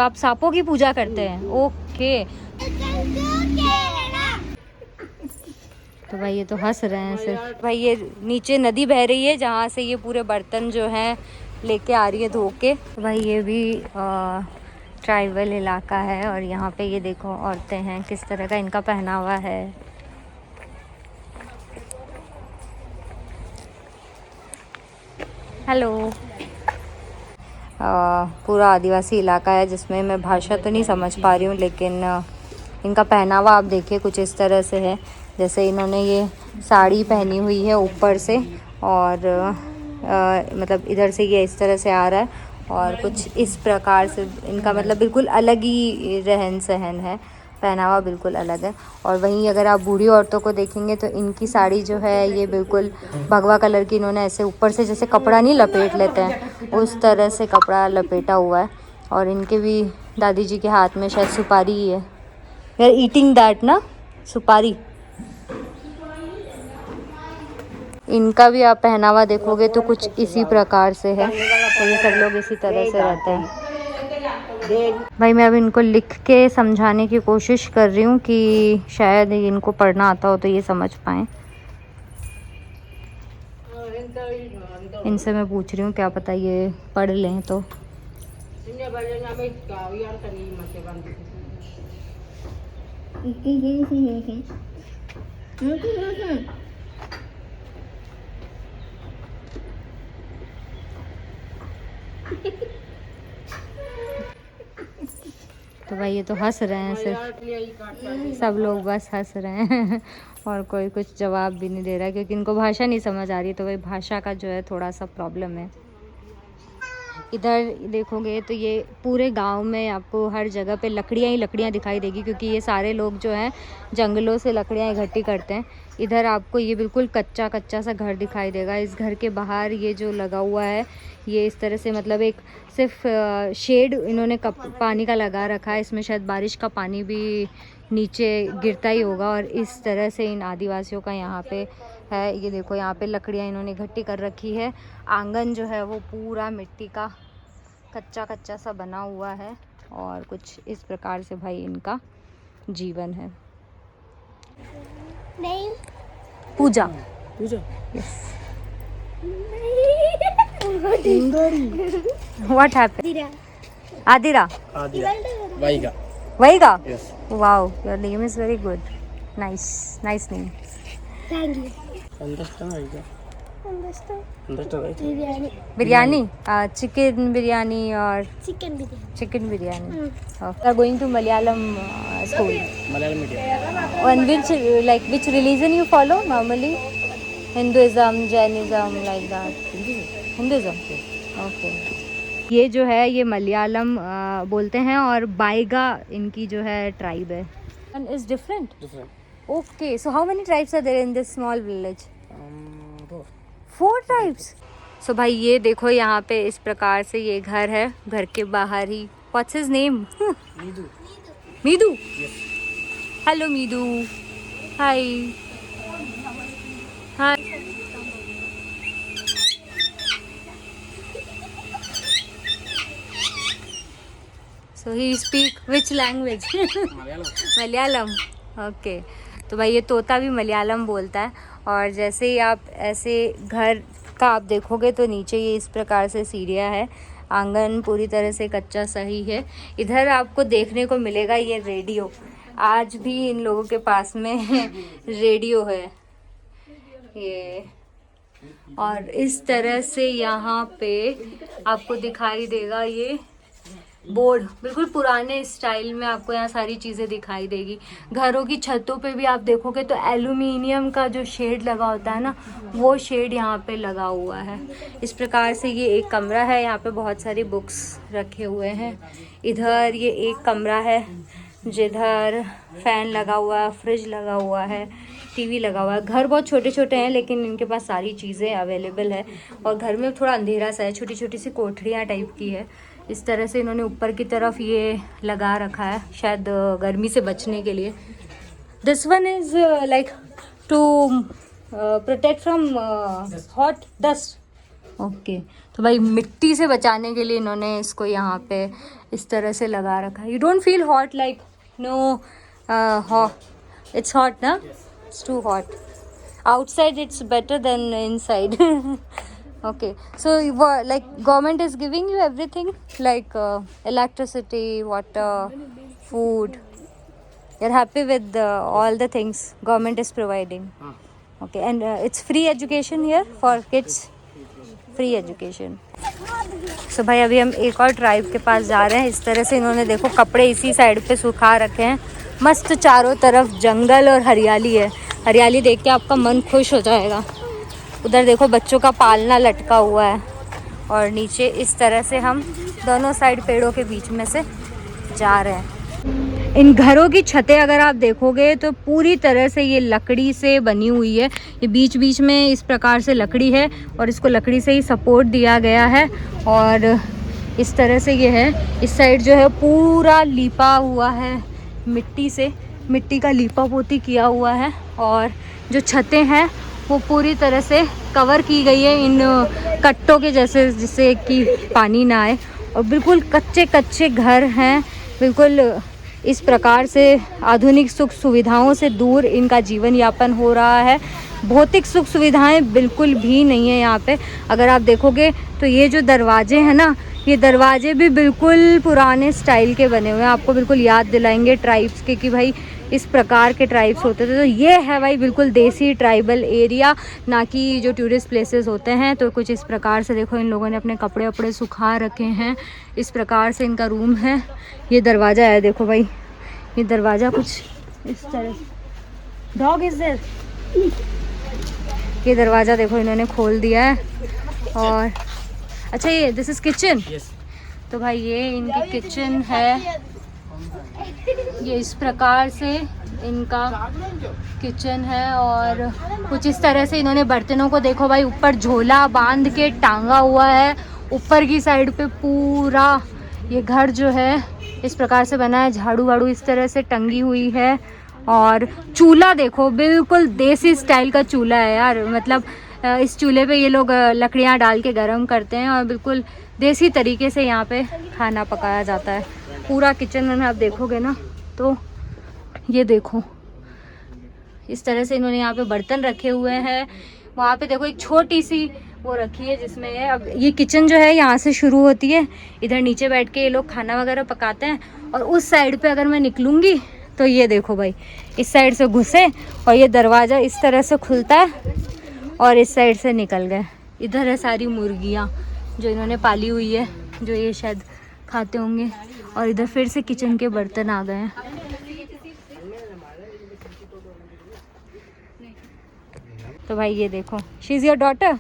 आप सांपों की पूजा करते हैं, ओके। तो भाई ये तो हंस रहे हैं सिर्फ। भाई ये नीचे नदी बह रही है जहाँ से ये पूरे बर्तन जो हैं लेके आ रही है धो के। तो भाई ये भी ट्राइबल इलाका है और यहाँ पे ये देखो औरतें हैं, किस तरह का इनका पहनावा है। हेलो। पूरा आदिवासी इलाका है जिसमें मैं भाषा तो नहीं समझ पा रही हूँ, लेकिन इनका पहनावा आप देखिए कुछ इस तरह से है। जैसे इन्होंने ये साड़ी पहनी हुई है ऊपर से, और मतलब इधर से ये इस तरह से आ रहा है, और कुछ इस प्रकार से इनका मतलब बिल्कुल अलग ही रहन सहन है, पहनावा बिल्कुल अलग है। और वहीं अगर आप बूढ़ी औरतों को देखेंगे तो इनकी साड़ी जो है ये बिल्कुल भगवा कलर की, इन्होंने ऐसे ऊपर से जैसे कपड़ा नहीं लपेट लेते हैं उस तरह से कपड़ा लपेटा हुआ है। और इनके भी दादी जी के हाथ में शायद सुपारी ही है। वी आर ईटिंग दैट ना, सुपारी। इनका भी आप पहनावा देखोगे तो कुछ इसी प्रकार से है, तो ये सब लोग इसी तरह से रहते हैं। भाई मैं अब इनको लिख के समझाने की कोशिश कर रही हूँ कि शायद इनको पढ़ना आता हो तो ये समझ पाएँ। इनसे मैं पूछ रही हूँ, क्या पता ये पढ़ लें तो। तो भाई ये तो हंस रहे हैं सिर्फ, सब लोग बस हंस रहे हैं और कोई कुछ जवाब भी नहीं दे रहा है क्योंकि इनको भाषा नहीं समझ आ रही। तो भाई भाषा का जो है थोड़ा सा प्रॉब्लम है। इधर देखोगे तो ये पूरे गांव में आपको हर जगह पे लकड़ियाँ ही लकड़ियाँ दिखाई देगी, क्योंकि ये सारे लोग जो हैं जंगलों से लकड़ियाँ इकट्ठी करते हैं। इधर आपको ये बिल्कुल कच्चा कच्चा सा घर दिखाई देगा। इस घर के बाहर ये जो लगा हुआ है ये इस तरह से मतलब एक सिर्फ शेड इन्होंने पानी का लगा रखा है। इसमें शायद बारिश का पानी भी नीचे गिरता ही होगा, और इस तरह से इन आदिवासियों का यहाँ पे है। ये देखो यहाँ पे लकड़ियाँ इन्होंने इकट्ठी कर रखी है। आंगन जो है वो पूरा मिट्टी का कच्चा कच्चा सा बना हुआ है, और कुछ इस प्रकार से भाई इनका जीवन है। नहीं Pooja Pooja yes. What happened? Aadira Vaiga. Vaiga? Yes. Wow, your name is very good. Nice name. Thank you. Understand Vaiga? Understand? Understand right? Biryani. Biryani? Chicken biryani or Chicken biryani. chicken biryani. Oh. We are going to Malayalam school. Malayalam medium. On which religion you follow normally? Hinduism, Jainism, like that. Hinduism. Okay. ये जो है ये मलयालम बोलते हैं, और बाइगा इनकी जो है ट्राइब है। And is different? Different. Okay, so how many tribes are there in this small village? 4. 4 tribes. So भाई ये देखो यहाँ पे इस प्रकार से ये घर है। घर के बाहर ही What's his name? Midu. Midu. Yes. Hello Midu. Hi hi. So he speak which language? Malayalam. Malayalam. Okay. तो भाई ये तोता भी मलयालम बोलता है। और जैसे ही आप ऐसे घर का आप देखोगे तो नीचे ये इस प्रकार से सीढ़ियाँ है। आंगन पूरी तरह से कच्चा सही है। इधर आपको देखने को मिलेगा ये रेडियो। आज भी इन लोगों के पास में रेडियो है ये। और इस तरह से यहाँ पे आपको दिखाई देगा ये बोर्ड, बिल्कुल पुराने स्टाइल में आपको यहाँ सारी चीज़ें दिखाई देगी। घरों की छतों पे भी आप देखोगे तो एल्युमिनियम का जो शेड लगा होता है ना, वो शेड यहाँ पे लगा हुआ है। इस प्रकार से ये एक कमरा है। यहाँ पे बहुत सारी बुक्स रखे हुए हैं। इधर ये एक कमरा है जिधर फैन लगा हुआ है, फ्रिज लगा हुआ है, टीवी लगा हुआ है। घर बहुत छोटे छोटे हैं लेकिन इनके पास सारी चीज़ें अवेलेबल है। और घर में थोड़ा अंधेरा सा है, छोटी छोटी सी कोठरियाँ टाइप की है। इस तरह से इन्होंने ऊपर की तरफ ये लगा रखा है, शायद गर्मी से बचने के लिए। This one is like to protect from hot dust. Okay, तो भाई मिट्टी से बचाने के लिए इन्होंने इसको यहाँ पे इस तरह से लगा रखा है. You don't feel hot like no? It's hot ना? It's too hot. Outside it's better than inside. Okay, so like government is giving you everything like electricity, water, food. You're happy with all the things government is providing. Okay, and it's free education here for kids. Free education. So भाई अभी हम एक और tribe के पास जा रहे हैं. इस तरह से इन्होंने देखो कपड़े इसी साइड पे सुखा रखे हैं. मस्त चारों तरफ जंगल और हरियाली है. हरियाली देख के आपका मन खुश हो जाएगा. उधर देखो बच्चों का पालना लटका हुआ है और नीचे इस तरह से हम दोनों साइड पेड़ों के बीच में से जा रहे हैं. इन घरों की छतें अगर आप देखोगे तो पूरी तरह से ये लकड़ी से बनी हुई है. ये बीच बीच में इस प्रकार से लकड़ी है और इसको लकड़ी से ही सपोर्ट दिया गया है. और इस तरह से ये है. इस साइड जो है पूरा लिपा हुआ है मिट्टी से. मिट्टी का लीपा पोती किया हुआ है और जो छतें हैं वो पूरी तरह से कवर की गई है इन कट्टों के जैसे, जिससे कि पानी ना आए. और बिल्कुल कच्चे कच्चे घर हैं. बिल्कुल इस प्रकार से आधुनिक सुख सुविधाओं से दूर इनका जीवन यापन हो रहा है. भौतिक सुख सुविधाएं बिल्कुल भी नहीं है यहाँ पे. अगर आप देखोगे तो ये जो दरवाजे हैं ना, ये दरवाजे भी बिल्कुल पुराने स्टाइल के बने हुए हैं. आपको बिल्कुल याद दिलाएंगे ट्राइब्स के कि भाई इस प्रकार के ट्राइब्स होते थे. तो ये है भाई बिल्कुल देसी ट्राइबल एरिया, ना कि जो टूरिस्ट प्लेसेस होते हैं. तो कुछ इस प्रकार से देखो इन लोगों ने अपने कपड़े वपड़े सुखा रखे हैं. इस प्रकार से इनका रूम है. ये दरवाज़ा है देखो भाई, ये दरवाज़ा कुछ इस तरह. Dog is there. ये दरवाज़ा देखो इन्होंने खोल दिया है. और अच्छा ये दिस इज़ किचन. तो भाई ये इनकी किचन है. ये इस प्रकार से इनका किचन है और कुछ इस तरह से इन्होंने बर्तनों को देखो भाई ऊपर झोला बांध के टांगा हुआ है. ऊपर की साइड पे पूरा ये घर जो है इस प्रकार से बना है. झाड़ू वाड़ू इस तरह से टंगी हुई है. और चूल्हा देखो बिल्कुल देसी स्टाइल का चूल्हा है यार. मतलब इस चूल्हे पे ये लोग लकड़ियाँ डाल के गरम करते हैं और बिल्कुल देसी तरीके से यहाँ पे खाना पकाया जाता है. पूरा किचन में आप देखोगे ना तो ये देखो इस तरह से इन्होंने यहाँ पे बर्तन रखे हुए हैं. वहाँ पे देखो एक छोटी सी वो रखी है जिसमें अब ये किचन जो है यहाँ से शुरू होती है. इधर नीचे बैठ के ये लोग खाना वगैरह पकाते हैं. और उस साइड पे अगर मैं निकलूँगी तो ये देखो भाई इस साइड से घुसे और ये दरवाज़ा इस तरह से खुलता है और इस साइड से निकल गए. इधर है सारी मुर्गियाँ जो इन्होंने पाली हुई है, जो ये शायद खाते होंगे. और इधर फिर से किचन के बर्तन आ गए हैं. तो भाई ये देखो she is your daughter.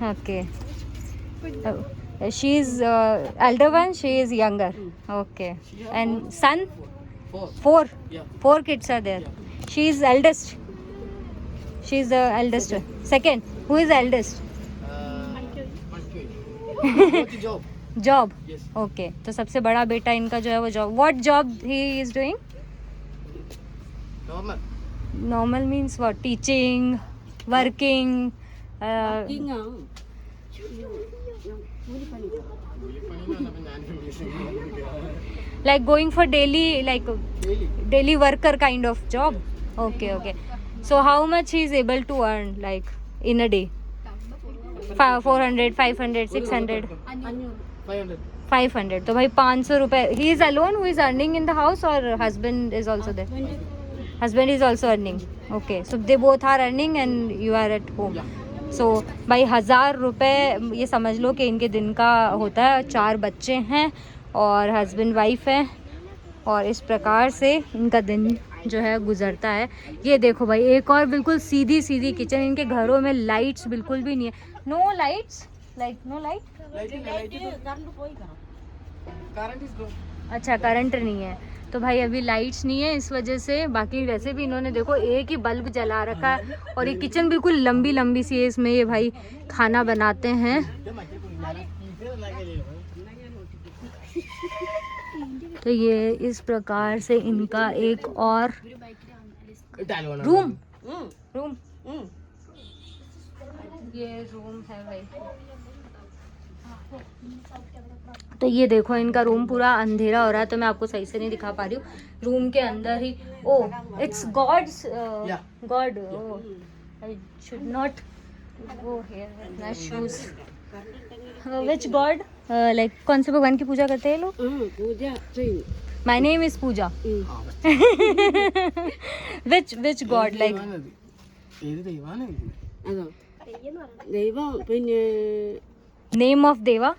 Okay, she is elder one, she is younger. Okay, and son. Four kids are there. She is eldest. She is the eldest. Second. Who is the eldest? Job. Yes. Okay. तो सबसे बड़ा बेटा इनका जो है वो job. What job he is doing? Normal means what? Teaching, working. Like going for daily, like daily worker kind of job. Okay. So how much he is able to earn like in a day? 400, 500, 600. 500. तो भाई 500 रुपए. He is alone who is earning in the house or husband is also there? Husband is also earning. Okay, so they both are earning and you are at home. So भाई 1000 रुपए ये समझ लो कि इनके दिन का होता है. 4 बच्चे हैं और हस्बैंड वाइफ है और इस प्रकार से इनका दिन जो है गुजरता है. ये देखो भाई एक और बिल्कुल सीधी सीधी किचन. इनके घरों में लाइट्स बिल्कुल भी नहीं है. No lights, like no light. अच्छा, करंट नहीं है. तो भाई अभी लाइट्स नहीं है इस वजह से. बाकी वैसे भी इन्होंने देखो एक ही बल्ब जला रखा है और ये किचन बिल्कुल लंबी लंबी सी है. इसमें ये भाई खाना बनाते हैं. तो ये इस प्रकार से इनका एक और रूम ये रूम है भाई। तो ये देखो इनका रूम पूरा अंधेरा हो रहा है तो मैं आपको सही से नहीं दिखा पा रही हूँ। रूम के अंदर ही it's god's god. I should not go here with my shoes. Which god, like कौन से भगवान की पूजा करते हैं लोग? Pooja my name is Pooja. which god, like ഏത് ദൈവാണ് അതോ ദൈവം പിന്നെ name of deva,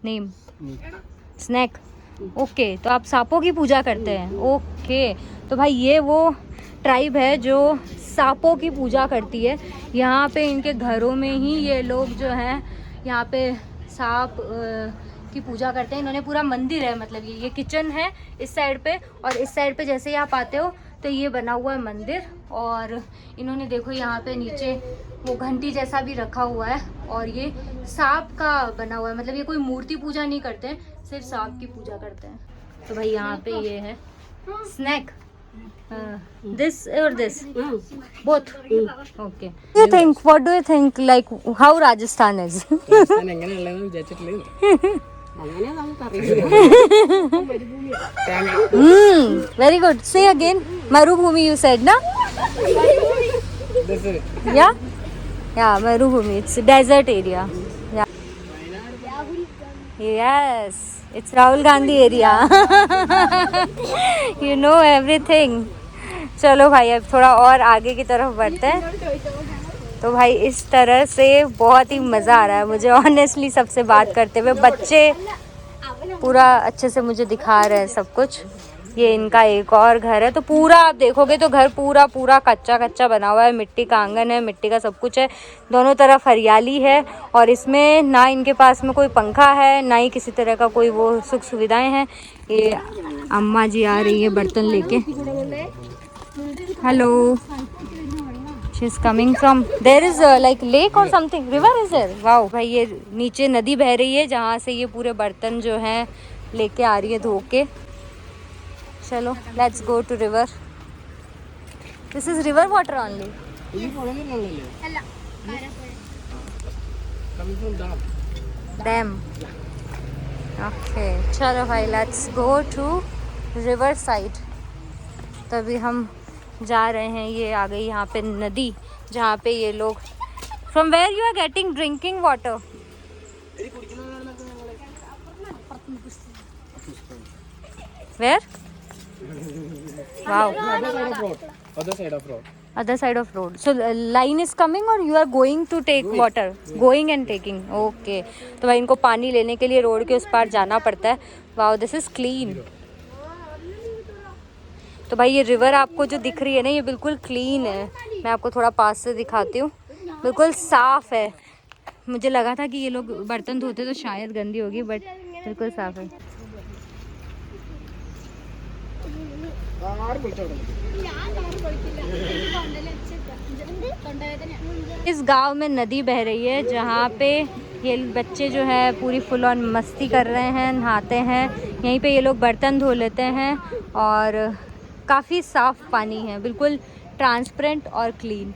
name snake. Okay, तो आप सांपों की पूजा करते हैं। ओके, तो भाई ये वो ट्राइब है जो सांपों की पूजा करती है। यहाँ पे इनके घरों में ही ये लोग जो हैं यहाँ पे सांप की पूजा करते हैं। इन्होंने पूरा मंदिर है, मतलब ये किचन है इस साइड पे, और इस साइड पे जैसे ही आप आते हो तो ये बना हुआ है मंदिर। और इन्होंने देखो यहाँ पे नीचे वो घंटी जैसा भी रखा हुआ है, और ये सांप का बना हुआ है। मतलब ये कोई मूर्ति पूजा नहीं करते हैं, सिर्फ सांप की पूजा करते हैं। तो भाई यहाँ पे ये है स्नैक, दिस और this both. Okay, you think, what do you think, like how Rajasthan is? Rajasthan എങ്ങനെയുള്ളതെന്ന് വിചാരിച്ചിട്ടില്ല. അങ്ങനെ നമുക്കറിയില്ല. Very good. Say again. Marubhumi you said, na? This is Yeah? Yeah, Marubhumi. It's a desert area. Yeah. Yes. It's Rahul Gandhi area. You know everything. चलो भाई अब थोड़ा और आगे की तरफ बढ़ते हैं। तो भाई इस तरह से बहुत ही मज़ा आ रहा है मुझे ऑनेस्टली सबसे बात करते हुए। बच्चे पूरा अच्छे से मुझे दिखा रहे हैं सब कुछ। ये इनका एक और घर है। तो पूरा आप देखोगे तो घर पूरा पूरा कच्चा कच्चा बना हुआ है। मिट्टी का आंगन है, मिट्टी का सब कुछ है, दोनों तरफ हरियाली है। और इसमें ना इनके पास में कोई पंखा है, ना ही किसी तरह का कोई वो सुख सुविधाएं हैं। ये अम्मा जी आ रही है बर्तन लेके। Hello, she is coming from, there is like lake और something, river is there. Wow भाई, ये नीचे नदी बह रही है जहाँ से ये पूरे बर्तन जो हैं लेके आ रही है धो के। चलो let's go to river. This is river water only. Dam. Okay, चलो भाई let's go to river side. तो अभी हम जा रहे हैं, ये आ गई यहाँ पे नदी जहाँ पे ये लोग, from where you are getting drinking water? Where? Wow, other side of road. other side of road. So line is coming or you are going to take water? Going and taking. Okay. तो भाई इनको पानी लेने के लिए road के उस पार जाना पड़ता है। Wow, this is clean. तो भाई ये रिवर आपको जो दिख रही है ना, ये बिल्कुल क्लीन है। मैं आपको थोड़ा पास से दिखाती हूँ, बिल्कुल साफ है। मुझे लगा था कि ये लोग बर्तन धोते तो शायद गंदी होगी, बट बिल्कुल साफ है। इस गांव में नदी बह रही है जहाँ पे ये बच्चे जो है पूरी फुल ऑन मस्ती कर रहे हैं, नहाते हैं। यहीं पे ये लोग बर्तन धो लेते हैं और काफ़ी साफ पानी है, बिल्कुल ट्रांसपेरेंट और clean.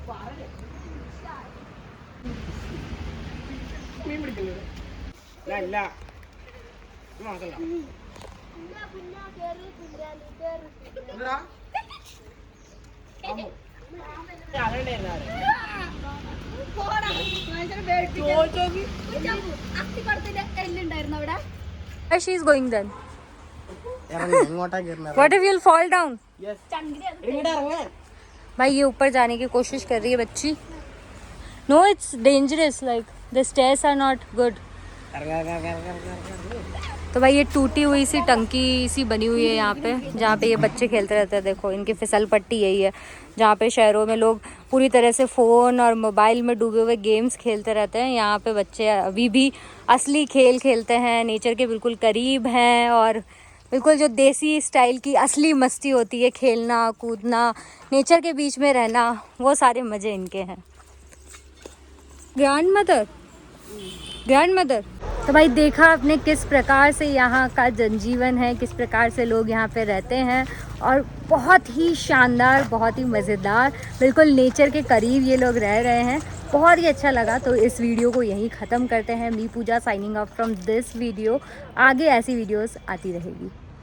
She is going then. What if you'll fall down? भाई ये ऊपर जाने की कोशिश कर रही है बच्ची। No, it's dangerous, like the stairs are not good. तो भाई ये टूटी हुई सी टंकी सी बनी हुई है यहाँ पे, जहाँ पे ये बच्चे खेलते रहते हैं। देखो इनकी फिसल पट्टी यही है, जहाँ पे शहरों में लोग पूरी तरह से फ़ोन और मोबाइल में डूबे हुए गेम्स खेलते रहते हैं। यहाँ पे बच्चे अभी भी असली खेल खेलते हैं, नेचर के बिल्कुल करीब हैं, और बिल्कुल जो देसी स्टाइल की असली मस्ती होती है, खेलना कूदना, नेचर के बीच में रहना, वो सारे मज़े इनके हैं। ग्रैंड मदर तो भाई देखा आपने किस प्रकार से यहाँ का जनजीवन है, किस प्रकार से लोग यहाँ पे रहते हैं, और बहुत ही शानदार, बहुत ही मज़ेदार, बिल्कुल नेचर के करीब ये लोग रह रहे हैं। बहुत ही अच्छा लगा। तो इस वीडियो को यहीं ख़त्म करते हैं। Me Pooja signing off from this video. आगे ऐसी वीडियोस आती रहेगी।